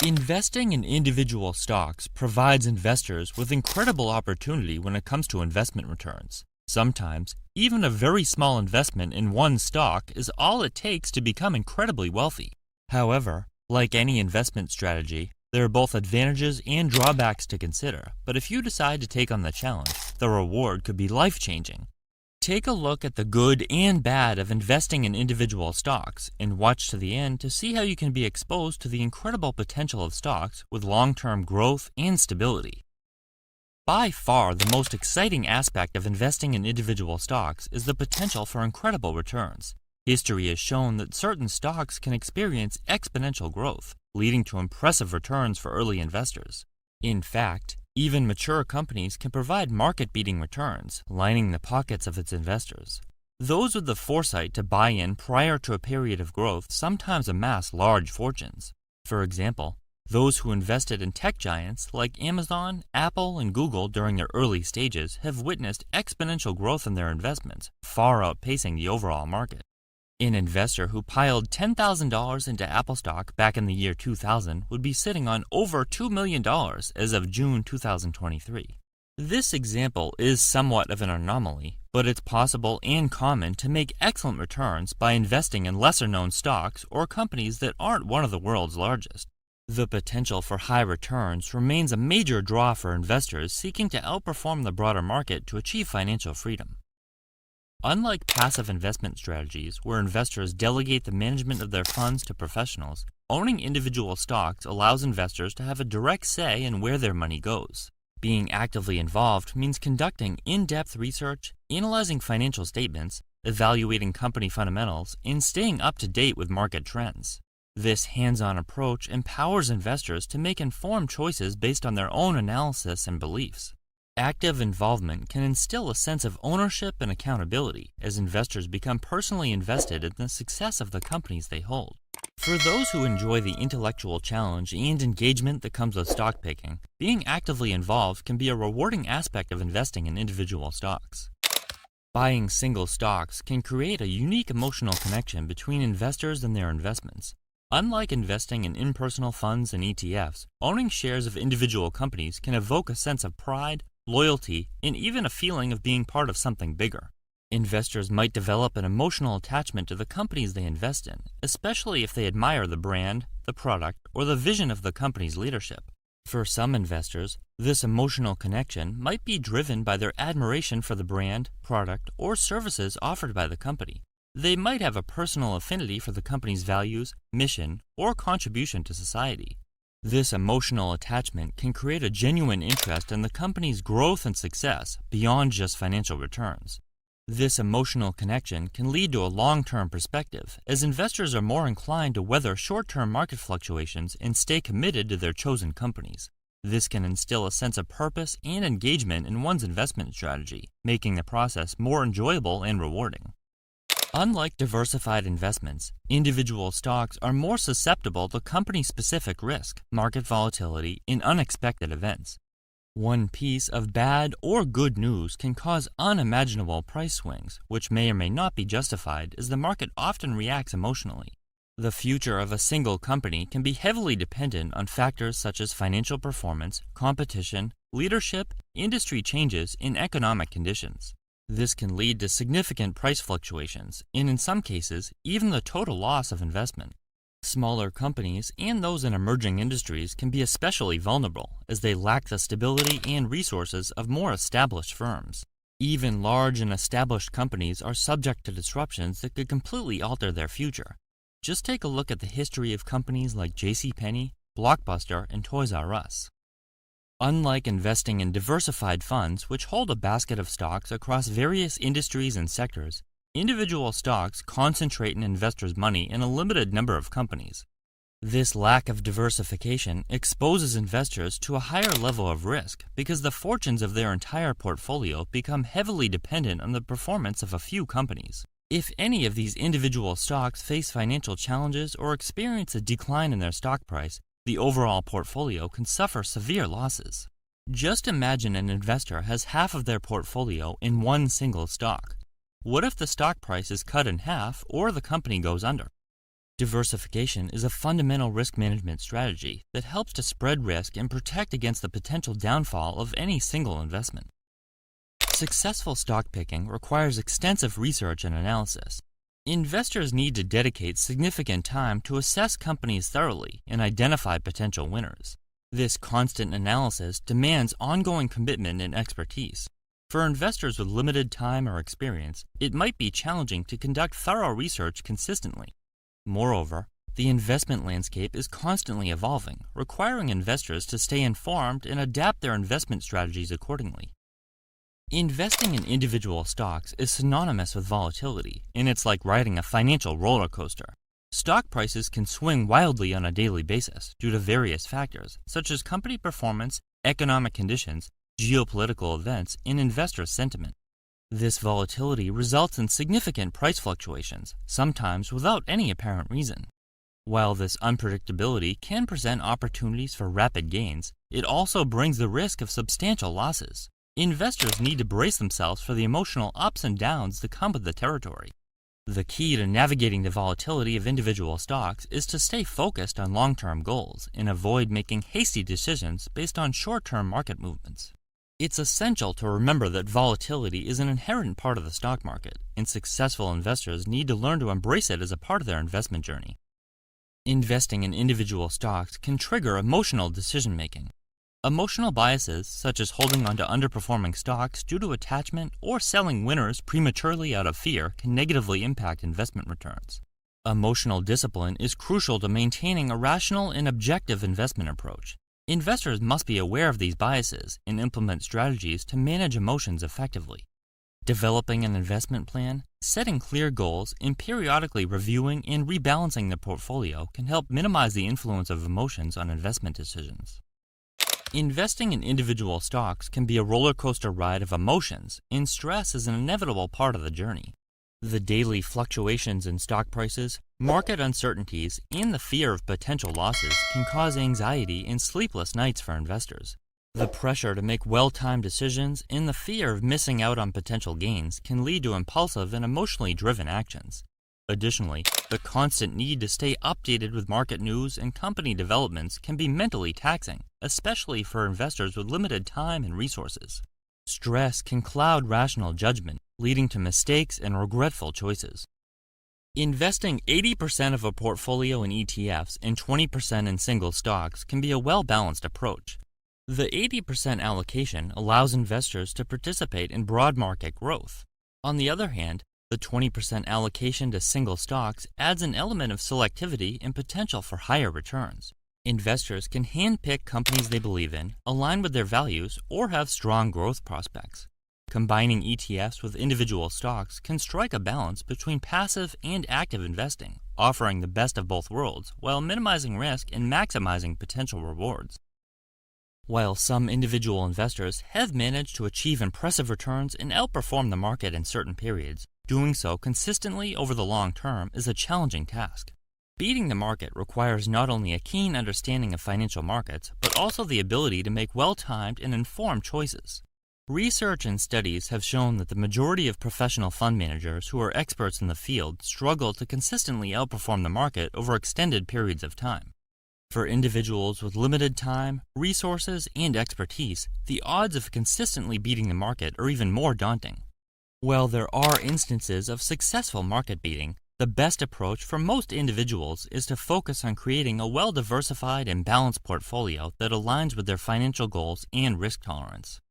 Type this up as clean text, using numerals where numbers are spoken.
Investing in individual stocks provides investors with incredible opportunity when it comes to investment returns. Sometimes, even a very small investment in one stock is all it takes to become incredibly wealthy. However, like any investment strategy, there are both advantages and drawbacks to consider, but if you decide to take on the challenge, the reward could be life-changing. Take a look at the good and bad of investing in individual stocks and watch to the end to see how you can be exposed to the incredible potential of stocks with long-term growth and stability. By far, the most exciting aspect of investing in individual stocks is the potential for incredible returns. History has shown that certain stocks can experience exponential growth, leading to impressive returns for early investors. In fact, even mature companies can provide market-beating returns, lining the pockets of its investors. Those with the foresight to buy in prior to a period of growth sometimes amass large fortunes. For example, those who invested in tech giants like Amazon, Apple, and Google during their early stages have witnessed exponential growth in their investments, far outpacing the overall market. An investor who piled $10,000 into Apple stock back in the year 2000 would be sitting on over $2 million as of June 2023. This example is somewhat of an anomaly, but it's possible and common to make excellent returns by investing in lesser-known stocks or companies that aren't one of the world's largest. The potential for high returns remains a major draw for investors seeking to outperform the broader market to achieve financial freedom. Unlike passive investment strategies where investors delegate the management of their funds to professionals, owning individual stocks allows investors to have a direct say in where their money goes. Being actively involved means conducting in-depth research, analyzing financial statements, evaluating company fundamentals, and staying up to date with market trends. This hands-on approach empowers investors to make informed choices based on their own analysis and beliefs. Active involvement can instill a sense of ownership and accountability as investors become personally invested in the success of the companies they hold. For those who enjoy the intellectual challenge and engagement that comes with stock picking, being actively involved can be a rewarding aspect of investing in individual stocks. Buying single stocks can create a unique emotional connection between investors and their investments. Unlike investing in impersonal funds and ETFs, owning shares of individual companies can evoke a sense of pride, loyalty, and even a feeling of being part of something bigger. Investors might develop an emotional attachment to the companies they invest in, especially if they admire the brand, the product, or the vision of the company's leadership. For some investors, this emotional connection might be driven by their admiration for the brand, product, or services offered by the company. They might have a personal affinity for the company's values, mission, or contribution to society. This emotional attachment can create a genuine interest in the company's growth and success beyond just financial returns. This emotional connection can lead to a long-term perspective, as investors are more inclined to weather short-term market fluctuations and stay committed to their chosen companies. This can instill a sense of purpose and engagement in one's investment strategy, making the process more enjoyable and rewarding. Unlike diversified investments, individual stocks are more susceptible to company-specific risk, market volatility, and unexpected events. One piece of bad or good news can cause unimaginable price swings, which may or may not be justified as the market often reacts emotionally. The future of a single company can be heavily dependent on factors such as financial performance, competition, leadership, industry changes, and economic conditions. This can lead to significant price fluctuations, and in some cases, even the total loss of investment. Smaller companies and those in emerging industries can be especially vulnerable, as they lack the stability and resources of more established firms. Even large and established companies are subject to disruptions that could completely alter their future. Just take a look at the history of companies like JCPenney, Blockbuster, and Toys R Us. Unlike investing in diversified funds, which hold a basket of stocks across various industries and sectors, individual stocks concentrate an investor's money in a limited number of companies. This lack of diversification exposes investors to a higher level of risk because the fortunes of their entire portfolio become heavily dependent on the performance of a few companies. If any of these individual stocks face financial challenges or experience a decline in their stock price, the overall portfolio can suffer severe losses. Just imagine an investor has half of their portfolio in one single stock. What if the stock price is cut in half or the company goes under? Diversification is a fundamental risk management strategy that helps to spread risk and protect against the potential downfall of any single investment. Successful stock picking requires extensive research and analysis. Investors need to dedicate significant time to assess companies thoroughly and identify potential winners. This constant analysis demands ongoing commitment and expertise. For investors with limited time or experience, it might be challenging to conduct thorough research consistently. Moreover, the investment landscape is constantly evolving, requiring investors to stay informed and adapt their investment strategies accordingly. Investing in individual stocks is synonymous with volatility, and it's like riding a financial roller coaster. Stock prices can swing wildly on a daily basis due to various factors, such as company performance, economic conditions, geopolitical events, and investor sentiment. This volatility results in significant price fluctuations, sometimes without any apparent reason. While this unpredictability can present opportunities for rapid gains, it also brings the risk of substantial losses. Investors need to brace themselves for the emotional ups and downs that come with the territory. The key to navigating the volatility of individual stocks is to stay focused on long-term goals and avoid making hasty decisions based on short-term market movements. It's essential to remember that volatility is an inherent part of the stock market, and successful investors need to learn to embrace it as a part of their investment journey. Investing in individual stocks can trigger emotional decision-making. Emotional biases, such as holding onto underperforming stocks due to attachment or selling winners prematurely out of fear, can negatively impact investment returns. Emotional discipline is crucial to maintaining a rational and objective investment approach. Investors must be aware of these biases and implement strategies to manage emotions effectively. Developing an investment plan, setting clear goals, and periodically reviewing and rebalancing the portfolio can help minimize the influence of emotions on investment decisions. Investing in individual stocks can be a roller coaster ride of emotions, and stress is an inevitable part of the journey. The daily fluctuations in stock prices, market uncertainties, and the fear of potential losses can cause anxiety and sleepless nights for investors. The pressure to make well-timed decisions and the fear of missing out on potential gains can lead to impulsive and emotionally driven actions. Additionally, the constant need to stay updated with market news and company developments can be mentally taxing, especially for investors with limited time and resources. Stress can cloud rational judgment, leading to mistakes and regretful choices. Investing 80% of a portfolio in ETFs and 20% in single stocks can be a well-balanced approach. The 80% allocation allows investors to participate in broad market growth. On the other hand, the 20% allocation to single stocks adds an element of selectivity and potential for higher returns. Investors can handpick companies they believe in, align with their values, or have strong growth prospects. Combining ETFs with individual stocks can strike a balance between passive and active investing, offering the best of both worlds while minimizing risk and maximizing potential rewards. While some individual investors have managed to achieve impressive returns and outperform the market in certain periods, doing so consistently over the long term is a challenging task. Beating the market requires not only a keen understanding of financial markets, but also the ability to make well-timed and informed choices. Research and studies have shown that the majority of professional fund managers who are experts in the field struggle to consistently outperform the market over extended periods of time. For individuals with limited time, resources, and expertise, the odds of consistently beating the market are even more daunting. While there are instances of successful market beating, the best approach for most individuals is to focus on creating a well-diversified and balanced portfolio that aligns with their financial goals and risk tolerance.